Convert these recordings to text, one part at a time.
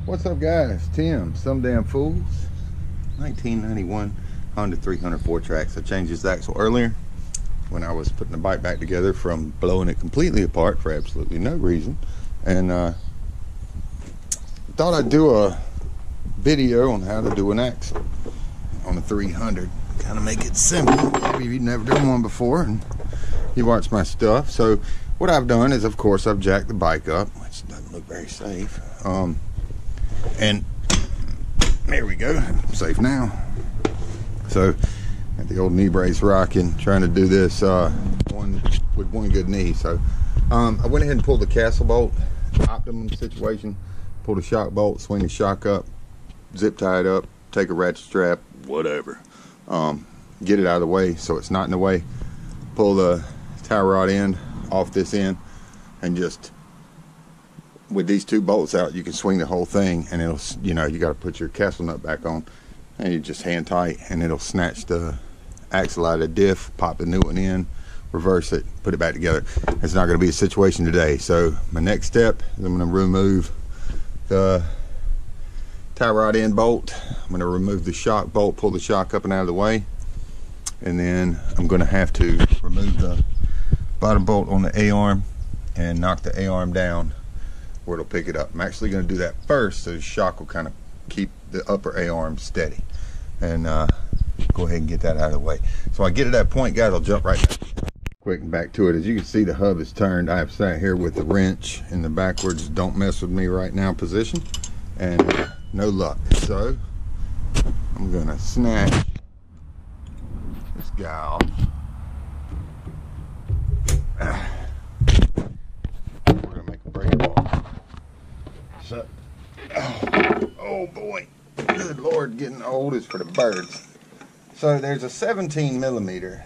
What's up, guys? Tim, Some Damn Fools, 1991 Honda 300 4-Trax. I changed this axle earlier when I was putting the bike back together from blowing it completely apart for absolutely no reason, and thought I'd do a video on how to do an axle on a 300. Kind of make it simple. Maybe you've never done one before and you watch my stuff. So what I've done is, of course, I've jacked the bike up, which doesn't look very safe. And there we go, safe now. So got the old knee brace rocking, trying to do this with one good knee. So I went ahead and pulled the castle bolt, optimum situation. Pull the shock bolt, swing the shock up, zip tie it up, take a ratchet strap, whatever, get it out of the way so it's not in the way. Pull the tie rod end off this end, and just with these two bolts out, you can swing the whole thing, and it'll, you know, you got to put your castle nut back on, and you just hand tight, and it'll snatch the axle out of the diff, pop the new one in, reverse it, put it back together. It's not going to be a situation today. So my next step is I'm going to remove the tie rod end bolt. I'm going to remove the shock bolt, pull the shock up and out of the way, and then I'm going to have to remove the bottom bolt on the A-arm and knock the A-arm down where it'll pick it up. I'm actually going to do that first so the shock will kind of keep the upper A-arm steady, and go ahead and get that out of the way. So I get to that point, guys, I'll jump right back. Quick and back to it. As you can see, the hub is turned. I have sat here with the wrench in the backwards don't mess with me right now position, and no luck. So I'm gonna snatch this guy off. We're gonna make a break off. So, oh boy, good Lord, getting old is for the birds. So there's a 17 millimeter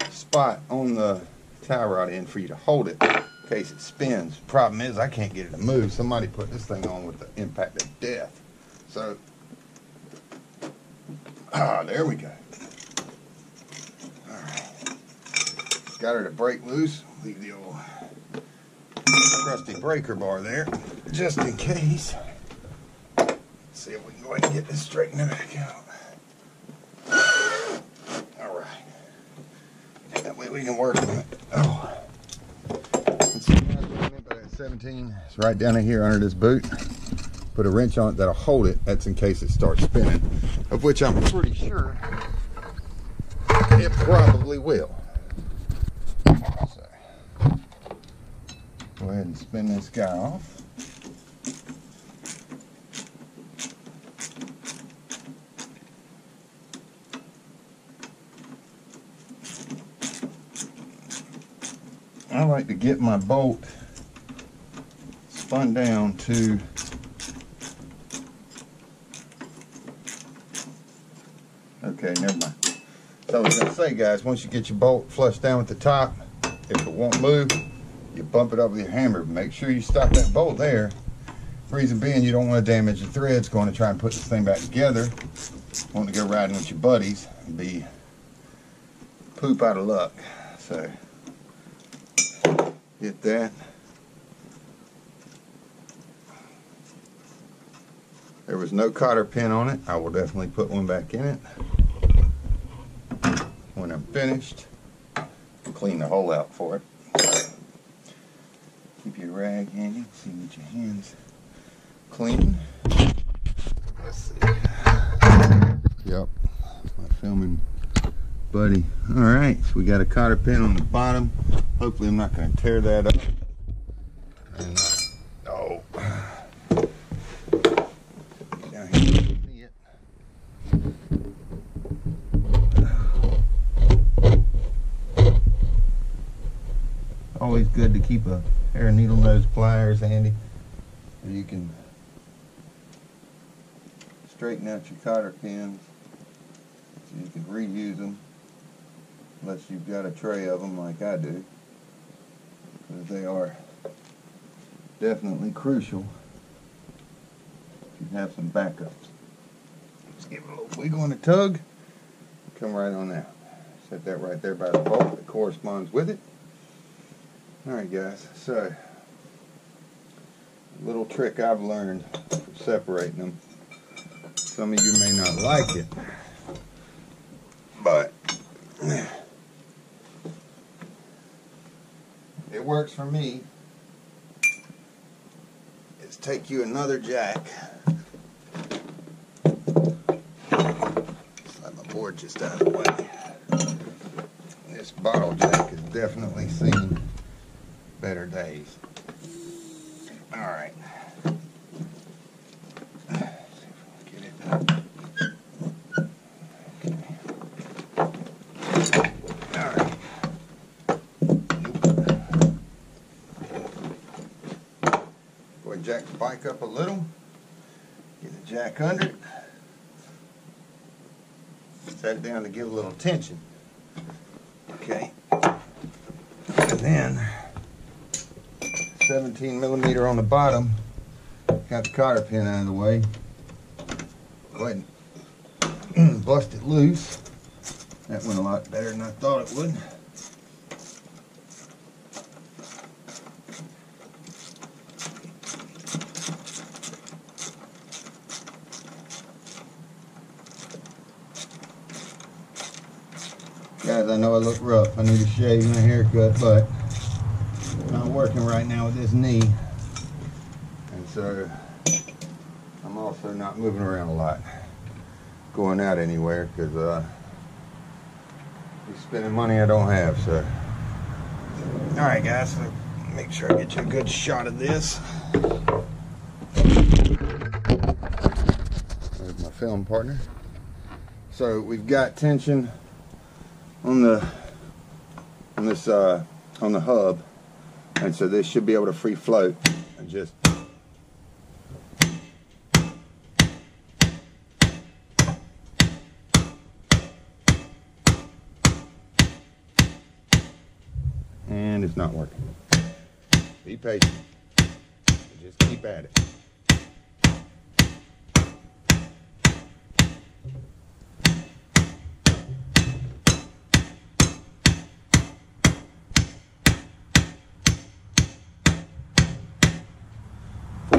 spot on the tie rod end for you to hold it in case it spins. Problem is, I can't get it to move. Somebody put this thing on with the impact of death. So, there we go. Alright. Got her to break loose. Leave the old rusty breaker bar there, just in case. Let's see if we can go ahead and get this straightened back out. Alright. That way we can work on it. Oh. Let's see what I meant by that 17. It's right down in here under this boot. Put a wrench on it that'll hold it. That's in case it starts spinning, of which I'm pretty sure it probably will. So, go ahead and spin this guy off. I like to get my bolt spun down to okay, never mind. So I was going to say, guys, once you get your bolt flushed down at the top, if it won't move, you bump it up with your hammer. Make sure you stop that bolt there. Reason being, you don't want to damage the threads going to try and put this thing back together. Want to go riding with your buddies and be poop out of luck. So get that. There was no cotter pin on it. I will definitely put one back in it when I'm finished. Clean the hole out for it. Keep your rag handy. See with your hands clean. Let's see. Yep, my filming buddy. All right, so we got a cotter pin on the bottom. Hopefully I'm not going to tear that up. And, down here. Always good to keep a pair of needle nose pliers handy, so you can straighten out your cotter pins, so you can reuse them, unless you've got a tray of them like I do, because they are definitely crucial if you have some backups. Let's give it a little wiggle and a tug, come right on out. Set that right there by the bolt that corresponds with it. Alright guys, so Little trick I've learned for separating them. Some of you may not like it, but it works for me. Is take you another jack. Slide my board just out of the way. This bottle jack has definitely seen better days. All right. Get it. All right. Go ahead and jack the bike up a little. Get the jack under it. Set it down to give a little tension. Okay. And then 17 millimeter on the bottom. Got the cotter pin out of the way. Go ahead and bust it loose. That went a lot better than I thought it would. Guys, I know I look rough. I need a shave and a haircut, but not working right now with this knee, and so I'm also not moving around a lot, going out anywhere, because I'm spending money I don't have. So all right guys, so make sure I get you a good shot of this. There's my film partner. So we've got tension on the hub. And so this should be able to free float and just and it's not working. Be patient. Just keep at it.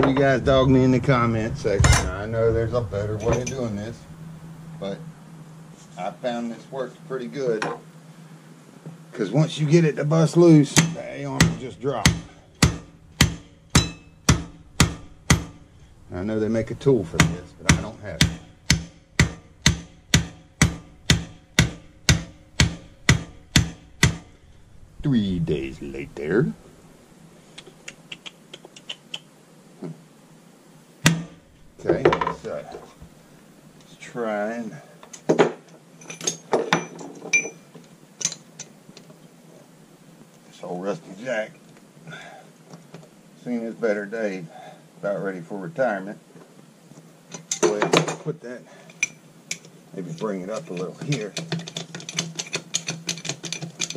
You guys dog me in the comment section. I know there's a better way of doing this, but I found this works pretty good, because once you get it to bust loose, the A-arm will just drop. I know they make a tool for this, but I don't have it. 3 days later. Okay, so let's try and this old rusty jack seen his better days, about ready for retirement. Go ahead and put that, maybe bring it up a little here.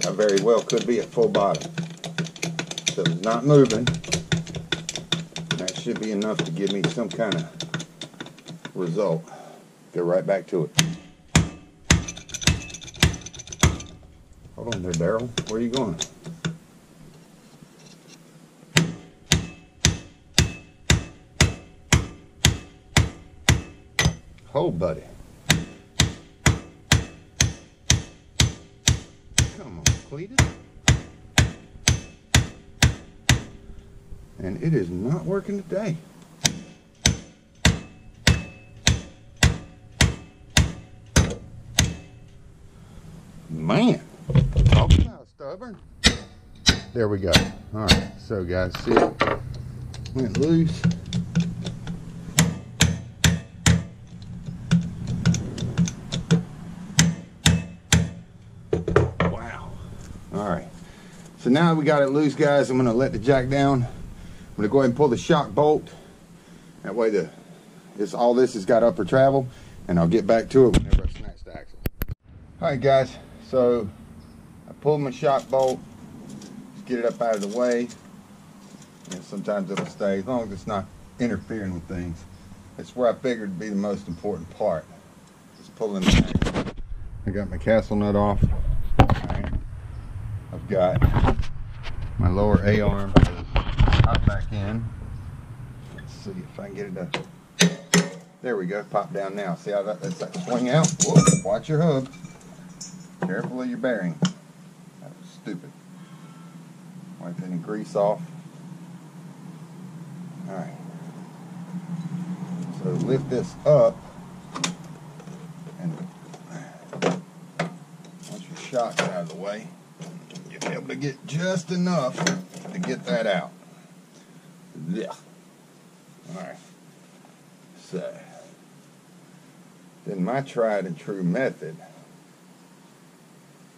I very well could be at full bottom, so it's not moving. That should be enough to give me some kind of result. Go right back to it. Hold on there, Daryl. Where are you going? Hold, buddy. Come on, Cletus. And it is not working today. Man, talk about stubborn. There we go. All right, so guys, see it went loose. Wow. All right, so now we got it loose, guys. I'm gonna let the jack down. I'm gonna go ahead and pull the shock bolt. That way all this has got upper travel, and I'll get back to it whenever I snatch the axle. All right, guys. So I pulled my shock bolt, just get it up out of the way, and sometimes it'll stay as long as it's not interfering with things. That's where I figured would be the most important part, just pulling the axle. I got my castle nut off. Right. I've got my lower A-arm hot back in. see if I can get it to. There we go. Pop down now. See how that's that swing out? Whoa, watch your hub. Careful of your bearing. That was stupid. Wipe any grease off. Alright. So lift this up. And once your shock's out of the way, you'll be able to get just enough to get that out. Yeah. Alright. So, then my tried and true method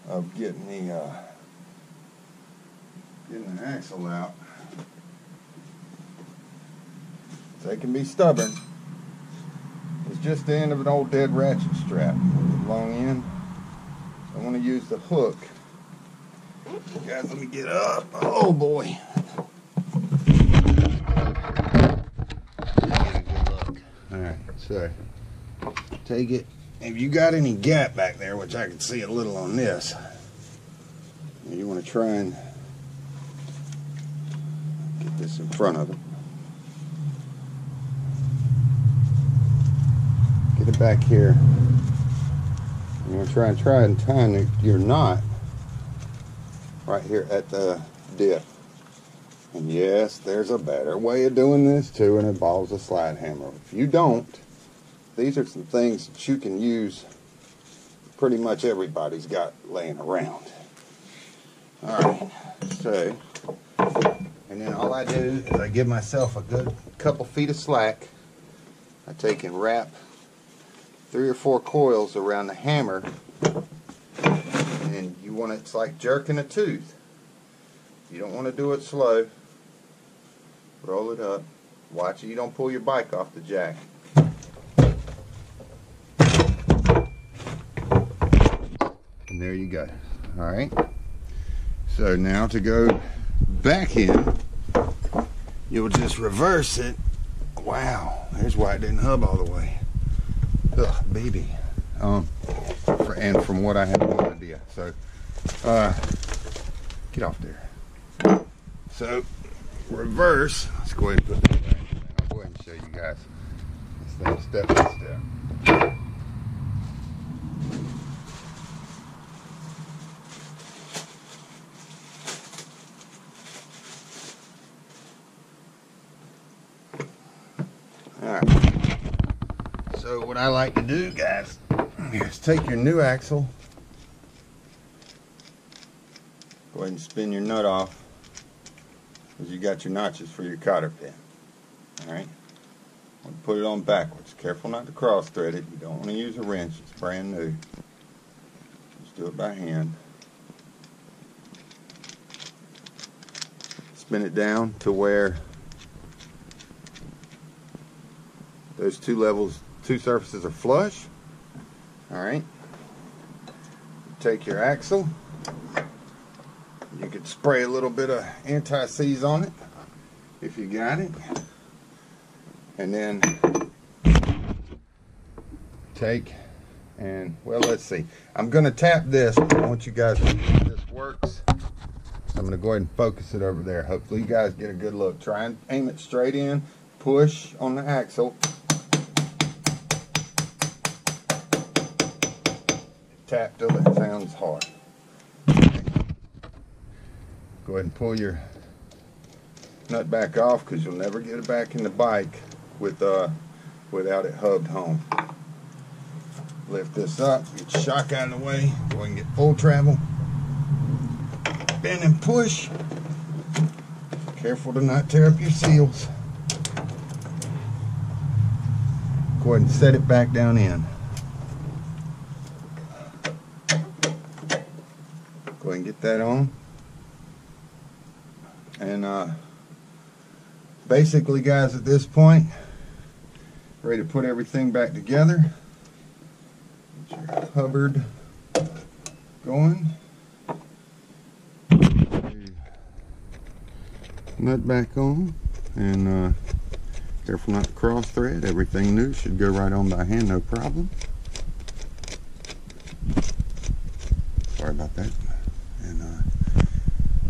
of getting the axle out. They can be stubborn. It's just the end of an old dead ratchet strap. Long end. So I want to use the hook. Guys, let me get up. Oh boy. Alright, so take it. If you got any gap back there, which I can see a little on this, you want to try and get this in front of it. Get it back here. You want to try and tie your knot right here at the dip. And yes, there's a better way of doing this too, and it involves a slide hammer. If you don't, these are some things that you can use. Pretty much everybody's got laying around. Alright, so, and then all I do is I give myself a good couple feet of slack. I take and wrap 3 or 4 coils around the hammer, and you want it's like jerking a tooth. You don't want to do it slow. Roll it up. Watch it. You don't pull your bike off the jack. And there you go. Alright. So now to go back in, you'll just reverse it. Wow. There's why it didn't hub all the way. Ugh, baby. And from what I have no idea. So, get off there. So, reverse. Let's go ahead and put that back. I'll go ahead and show you guys this thing step by step. Alright. So what I like to do, guys, is take your new axle. Go ahead and spin your nut off, because you got your notches for your cotter pin. Alright? Put it on backwards. Careful not to cross thread it. You don't want to use a wrench. It's brand new. Just do it by hand. Spin it down to where those two surfaces are flush. Alright. Take your axle. You could spray a little bit of anti-seize on it if you got it. And then take and, well, let's see. I'm going to tap this. I want you guys to see how this works. So I'm going to go ahead and focus it over there. Hopefully you guys get a good look. Try and aim it straight in. Push on the axle. Tap till it sounds hard. Go ahead and pull your nut back off, because you'll never get it back in the bike without it hubbed home. Lift this up, get your shock out of the way, go ahead and get full travel. Bend and push. Careful to not tear up your seals. Go ahead and set it back down in. Go ahead and get that on. And basically, guys, at this point, ready to put everything back together. Get your Hubbard going. Nut back on, and careful not to cross thread. Everything new should go right on by hand, no problem. Sorry about that. And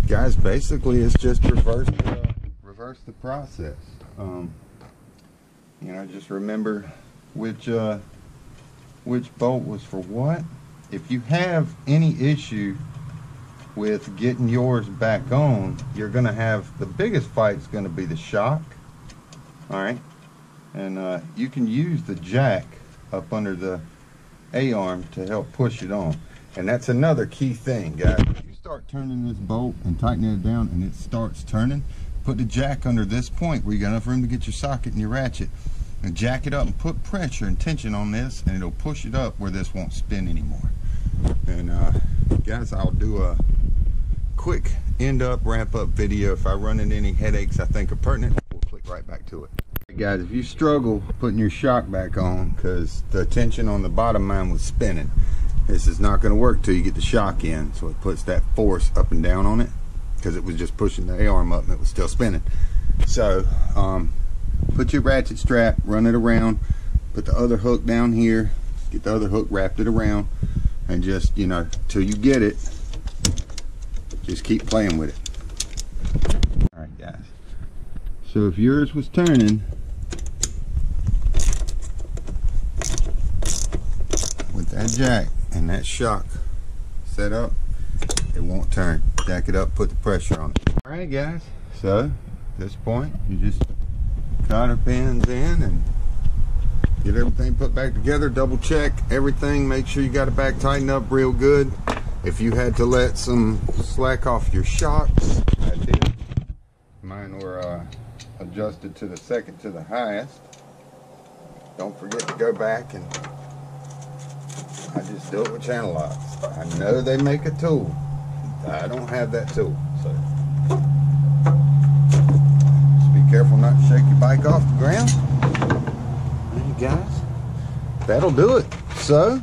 guys, basically it's just reverse the process. You know, just remember which bolt was for what. If you have any issue with getting yours back on, you're gonna have, the biggest fight's gonna be the shock. All right, and you can use the jack up under the A-arm to help push it on. And that's another key thing, guys. If you start turning this bolt and tightening it down and it starts turning, put the jack under this point where you got enough room to get your socket and your ratchet, and jack it up and put pressure and tension on this, and it'll push it up where this won't spin anymore. And guys, I'll do a quick wrap up video. If I run into any headaches I think are pertinent, we'll click right back to it. Hey guys, if you struggle putting your shock back on because the tension on the bottom mine was spinning, this is not going to work till you get the shock in. So it puts that force up and down on it, because it was just pushing the A-arm up and it was still spinning. So put your ratchet strap, run it around, put the other hook down here, get the other hook, wrapped it around, and just, you know, till you get it, just keep playing with it. Alright guys, so if yours was turning with that jack and that shock set up, it won't turn. Jack it up, put the pressure on it. Alright guys, so at this point you just cotter pins in and get everything put back together. Double check everything, make sure you got it back tightened up real good. If you had to let some slack off your shocks, I did. Mine were adjusted to the second to the highest. Don't forget to go back, and I just do it with channel locks. I know they make a tool. I don't have that tool, so just be careful not to shake your bike off the ground. Alright guys, that'll do it. So,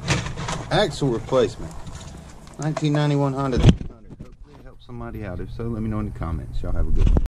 axle replacement, 1991 Honda 300. Hopefully it helps somebody out. If so, let me know in the comments. Y'all have a good one.